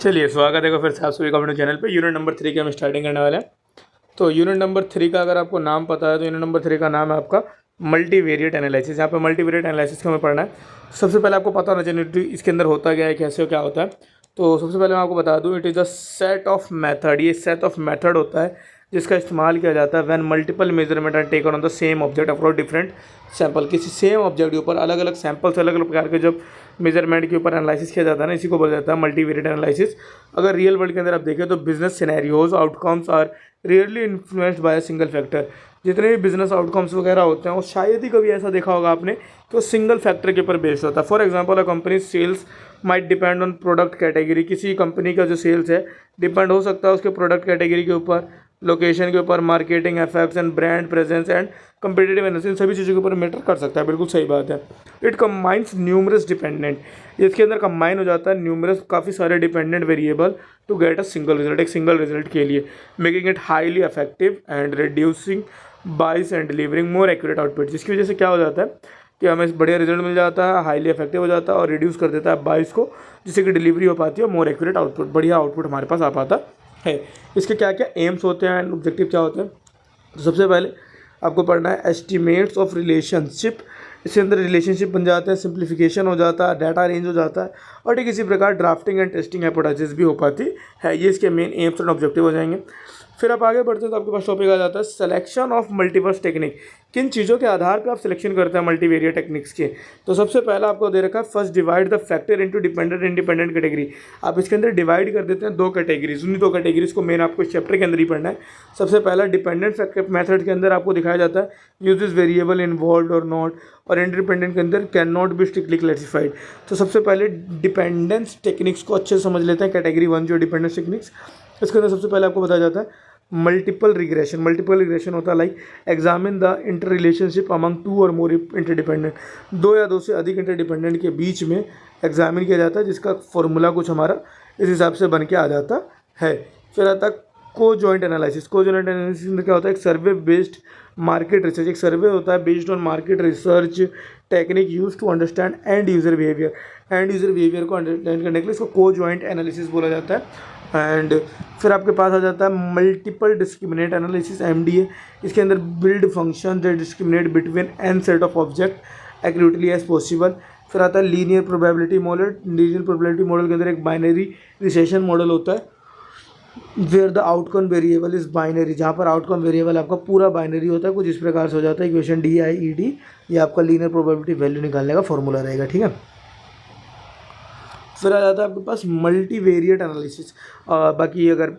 चलिए स्वागत है फिर से आप सभी का अपने चैनल पे। यूनिट नंबर 3 की हम स्टार्टिंग करने वाले हैं। तो यूनिट नंबर 3 का अगर आपको नाम पता है तो यूनिट नंबर 3 का नाम है आपका मल्टीवेरिएट एनालिसिस। यहाँ पे मल्टीवेरिएट एनालिसिस को हमें पढ़ना है। सबसे पहले आपको पता होना चाहिए इसके अंदर होता क्या है, कैसे क्या होता है। तो सबसे पहले मैं आपको बता दूँ, it is a set of method. ये सेट ऑफ मेथड होता है जिसका इस्तेमाल किया जाता है when multiple measurement are taken on the same object across different sample. किसी सेम ऑब्जेक्ट के ऊपर अलग अलग सैंपल से अलग अलग प्रकार के जब मेजरमेंट के ऊपर एनालिसिस किया जाता है ना, इसी को बोला जाता है मल्टीवेरिएट एनालिसिस। अगर रियल वर्ल्ड के अंदर आप देखें तो business scenarios outcomes are rarely influenced by a single factor. जितने भी बिजनेस आउटकम्स वगैरह होते हैं वो शायद ही कभी ऐसा देखा होगा आपने कि वो सिंगल फैक्टर के ऊपर बेस्ड होता है। For example, a company sales might depend on product category. किसी कंपनी का जो सेल्स है डिपेंड हो सकता है उसके प्रोडक्ट कैटेगरी के ऊपर, लोकेशन के ऊपर, marketing effects and brand presence and competitive analysis, इन सभी चीज़ों के ऊपर मैटर कर सकता है। बिल्कुल सही बात है। इट कंबाइंस न्यूमरस डिपेंडेंट, इसके अंदर कंबाइन हो जाता है न्यूमरस काफ़ी सारे dependent variable to get a single result, एक सिंगल रिजल्ट के लिए, making it highly effective and reducing bias and delivering more accurate output. जिसकी वजह से क्या हो जाता है कि हमें बढ़िया रिजल्ट मिल जाता है, हाईली इफेक्टिव हो जाता है और रिड्यूस कर देता है बाइस को, जिससे कि डिलीवरी हो पाती है, मोर एक्यूरेट आउटपुट, बढ़िया आउटपुट हमारे पास आ पाता है। इसके क्या क्या एम्स होते हैं एंड ऑब्जेक्टिव क्या होते हैं। तो सबसे पहले आपको पढ़ना है एस्टिमेट्स ऑफ रिलेशनशिप। इसके अंदर रिलेशनशिप बन जाते हैं, सिंप्लीफिकेशन हो जाता है, डाटा रेंज हो जाता है और ठीक इसी प्रकार ड्राफ्टिंग एंड टेस्टिंग हाइपोथेसिस भी हो पाती है। ये इसके मेन एम्स एंड ऑब्जेक्टिव हो जाएंगे। फिर आप आगे बढ़ते हैं तो आपके पास टॉपिक आ जाता है सिलेक्शन ऑफ मल्टीवर्स टेक्निक। किन चीज़ों के आधार पर आप सिलेक्शन करते हैं मल्टीवेरिएट टेक्निक्स के। तो सबसे पहला आपको दे रखा है first divide the factor into dependent independent category. आप इसके अंदर डिवाइड कर देते हैं दो कैटेगरीज, उन्हीं दो कैटेगरीज को मेन आपको इस चैप्टर के अंदर ही पढ़ना है। सबसे पहला डिपेंडेंट फैक्टर मेथड के अंदर आपको दिखाया जाता है यूज दिस वेरिएबल इन्वॉल्व और नॉट, और इंडिपेंडेंट के अंदर can not be strictly classified. तो सबसे पहले डिपेंडेंस टेक्निक्स को अच्छे से समझ लेते हैं। कैटेगरी 1 जो डिपेंडेंस टेक्निक्स, इसके अंदर सबसे पहले आपको बताया जाता है मल्टीपल रिग्रेशन। मल्टीपल रिग्रेशन होता है like examine the interrelationship among two और मोर इंटरडिपेंडेंट। दो या दो से अधिक इंटरडिपेंडेंट के बीच में एग्जामिन किया जाता है, जिसका फॉर्मूला कुछ हमारा इस हिसाब से बन के आ जाता है। फिर आता है को जॉइंट एनालिसिस। को जॉइंट एनालिसिस में क्या होता है, एक सर्वे बेस्ड मार्केट रिसर्च। एक सर्वे होता है based on market research technique use to understand end user behaviour. End user behaviour को अंडरस्टैंड करने के लिए इसको को जॉइंट एनालिसिस बोला जाता है। एंड फिर आपके पास आ जाता है मल्टीपल डिस्क्रिमिनेट एनालिसिस MDA। इसके अंदर build function that discriminate between an set of object accurately as possible. फिर आता है linear probability model. Linear probability model के अंदर एक बाइनरी रिसेशन मॉडल होता है where the outcome variable is binary, जहाँ पर आउटकम वेरिएबल आपका पूरा बाइनरी होता है। कुछ इस प्रकार से हो जाता है इक्वेशन DIED, ये आपका लीनियर प्रोबेबिलिटी वैल्यू निकालने का फॉर्मूला रहेगा। ठीक है। फिर आ जाता है आपके पास मल्टीवेरिएट एनालिसिस। बाकी अगर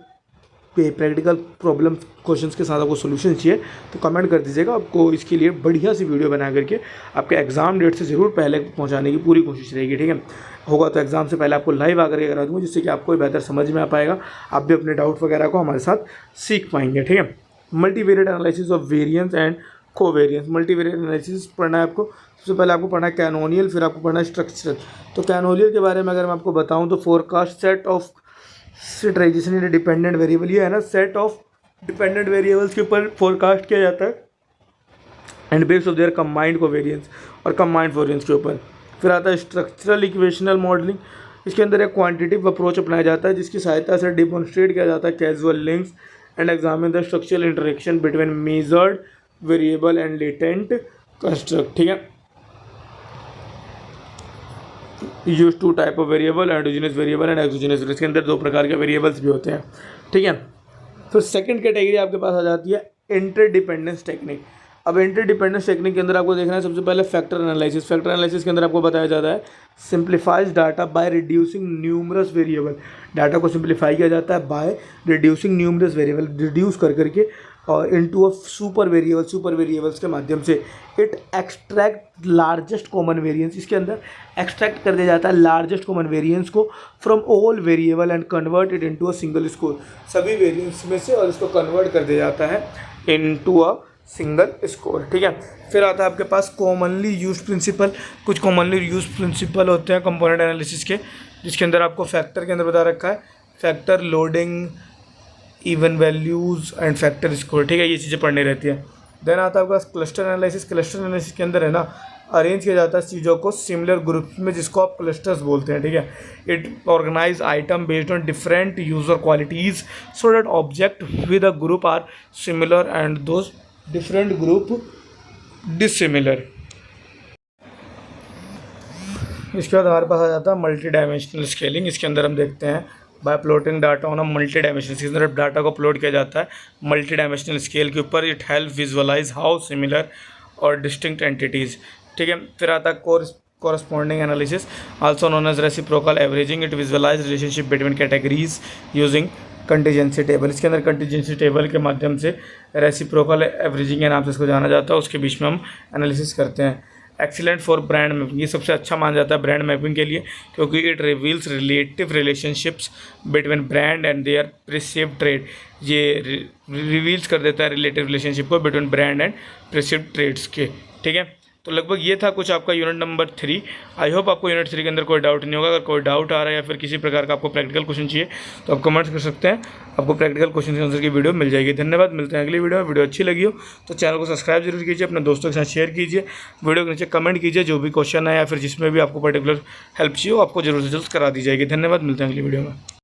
प्रैक्टिकल प्रॉब्लम क्वेश्चंस के साथ आपको सोल्यूशन चाहिए तो कमेंट कर दीजिएगा। आपको इसके लिए बढ़िया सी वीडियो बना करके आपके एग्जाम डेट से ज़रूर पहले पहुंचाने की पूरी कोशिश रहेगी। ठीक है, होगा तो एग्जाम से पहले आपको लाइव आकर के करा दूँगा, जिससे कि आपको बेहतर समझ में आ पाएगा, आप भी अपने डाउट वगैरह को हमारे साथ सीख पाएंगे। ठीक है। Multivariate analysis of variance and covariance. Multivariate analysis पढ़ना है आपको। सबसे पहले आपको पढ़ना है कैनोनियल, फिर आपको पढ़ना है स्ट्रक्चरल। तो कैनोनियल के बारे में अगर मैं आपको बताऊं तो फोरकास्ट सेट ऑफ सिटराइजेशन इन डिपेंडेंट वेरिएबल। ये है ना, सेट ऑफ डिपेंडेंट वेरिएबल्स के ऊपर फोरकास्ट किया जाता है and based of their combined covariance और कंबाइंड वेरिएंस के ऊपर। फिर आता है स्ट्रक्चरल इक्वेशनल मॉडलिंग। इसके अंदर एक क्वांटिटेटिव अप्रोच अपनाया जाता है जिसकी सहायता से डिमॉन्स्ट्रेट किया जाता है casual links and examine the structural interaction between measured variable and latent construct. ठीक है। Use two type of variable, endogenous variable and exogenous. इसके अंदर दो प्रकार के वेरिएबल्स भी होते हैं। ठीक है। फिर सेकंड कैटेगरी आपके पास आ जाती है इंटरडिपेंडेंस टेक्निक। अब इंटरडिपेंडेंस टेक्निक के अंदर आपको देखना है सबसे पहले फैक्टर एनालिसिस। फैक्टर एनालिसिस के अंदर आपको बताया जाता है simplifies data by reducing numerous variable. Data को सिंप्लीफाई किया जाता है by reducing numerous variable, reduce कर करके और into a super variable. Super variables के माध्यम से it extract largest common variance. इसके अंदर एक्सट्रैक्ट कर दिया जाता है लार्जेस्ट कॉमन वेरिएंस को from all variable and convert it into a single score. सभी वेरिएंस में से और इसको कन्वर्ट कर दिया जाता है इनटू अ सिंगल स्कोर। ठीक है। फिर आता है आपके पास कॉमनली यूज प्रिंसिपल। कुछ कॉमनली यूज प्रिंसिपल होते हैं कंपोनेंट एनालिसिस के, जिसके अंदर आपको फैक्टर के अंदर बता रखा है factor, loading, even values and factor score. ठीक है, ये चीज़ें पढ़नी रहती है। देन आता है आपका क्लस्टर एनालिसिस। क्लस्टर एनालिसिस के अंदर है ना अरेंज किया जाता है चीज़ों को सिमिलर ग्रुप्स में, जिसको आप क्लस्टर्स बोलते हैं, ठीक है। It organize item based on different user qualities so that object with a group are similar and those different group dissimilar. इसके बाद हमारे पास आ जाता है मल्टी डायमेंशनल स्केलिंग। इसके अंदर हम देखते हैं bye plotting data on a multi dimensional, इसके अंदर डाटा को प्लॉट किया जाता है मल्टी डायमेंशनल स्केल के ऊपर। It help visualize how similar और डिस्टिंक्ट एंटिटीज़, ठीक है। फिर आता है corresponding analysis also known as reciprocal averaging. It visualize relationship between categories using contingency table. इसके अंदर कंटीजेंसी टेबल के माध्यम से रेसिप्रोकल एवरेजिंग के नाम से इसको जाना जाता है, उसके बीच में हम एनालिसिस करते हैं। एक्सीलेंट फॉर ब्रांड मैपिंग, ये सबसे अच्छा माना जाता है ब्रांड मैपिंग के लिए, क्योंकि it reveals relative relationships between brand and their perceived trade. ये रिवील्स कर देता है रिलेटिव रिलेशनशिप को between brand and perceived trades के, ठीक है। तो लगभग ये था कुछ आपका यूनिट नंबर 3। आई होप आपको यूनिट 3 के अंदर कोई डाउट नहीं होगा। अगर कोई डाउट आ रहा है या फिर किसी प्रकार का आपको प्रैक्टिकल क्वेश्चन चाहिए तो आप कमेंट्स कर सकते हैं, आपको प्रैक्टिकल क्वेश्चन आंसर की वीडियो मिल जाएगी। धन्यवाद, मिलते हैं अगली वीडियो में। वीडियो अच्छी लगी हो तो चैनल को सब्सक्राइब जरूर कीजिए, अपने दोस्तों के साथ शेयर कीजिए, वीडियो के नीचे कमेंट कीजिए, जो भी क्वेश्चन है या फिर जिसमें भी आपको पर्टिकुलर हेल्प चाहिए हो आपको जरूर से जल्द करा दी जाएगी। धन्यवाद, मिलते हैं अगली वीडियो में।